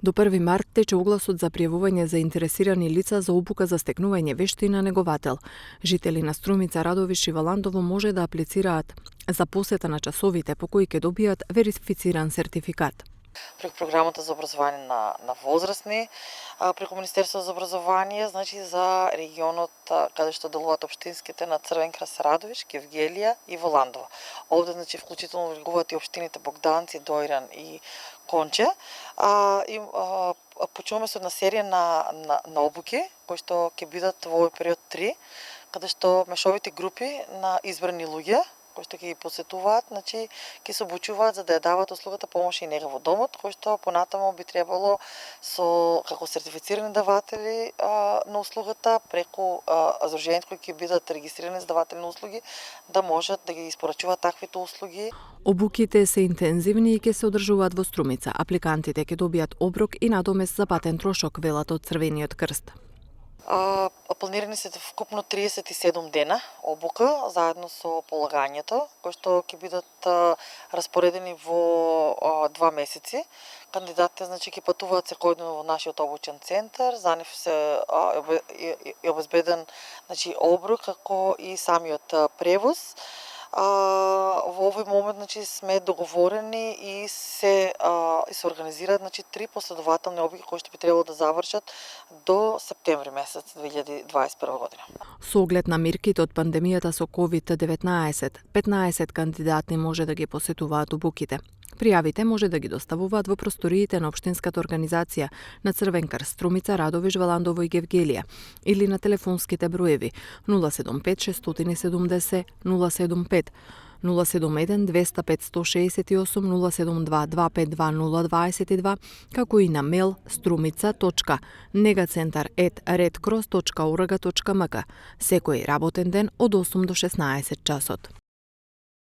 До 1 март тече огласот за пријавување заинтересирани лица за обука за стекнување вештина неговател. Жители на Струмица, Радовиш и Валандово може да аплицираат за посета на часовите по кои ќе добијат верифициран сертификат. Преку програмата за образование на возрастни, преку Министерството за образование, значи за регионот каде што делуваат општинските на Црвен крст, Радовиш, Гевгелија и Воландово. Овде значи вклучително влегуваат и општините Богданци, Дојран и Конче. Почнуваме со една серија на обуки кои што ќе бидат во овој период 3, каде што мешовите групи на избрани луѓе кои што ќе ги посетуваат, значи ќе се обучуваат за да ја дават услугата помош и нега во домот, кој што понатаму би требало со како сертифицирани даватели на услугата преку здруженијата кои ќе бидат регистрирани за даватели на услуги да можат да ги испорачуваат таквите услуги. Обуките се интензивни и ќе се одржуваат во Струмица. Апликантите ќе добијат оброк и надомест за патен трошок, велат од Црвениот крст. Планирани се вкупно 37 дена обука заедно со полагањето, кои што ќе бидат распоредени во 2 месеци. Кандидатите значи ќе патуваат секојдневно во нашиот обучен центар, за нив се е обезбеден значи оброк како и самиот превоз. Во овој момент значи сме договорени и се организираат значи 3 последователни обуки кои што би требало да завршат до септември месец 2021 година. Со оглед на мерките од пандемијата со COVID-19, 15 кандидати може да ги посетуваат обуките. Пријавите може да ги доставуваат во просториите на општинската организација на Црвен крст, Струмица, Радовиш, Валандово и Гевгелија или на телефонските броеви 075 670 075, 071 205 168, 072 252 022, како и на мејл strumica.negacentar@redcross.org.mk секој работен ден од 8 до 16 часот.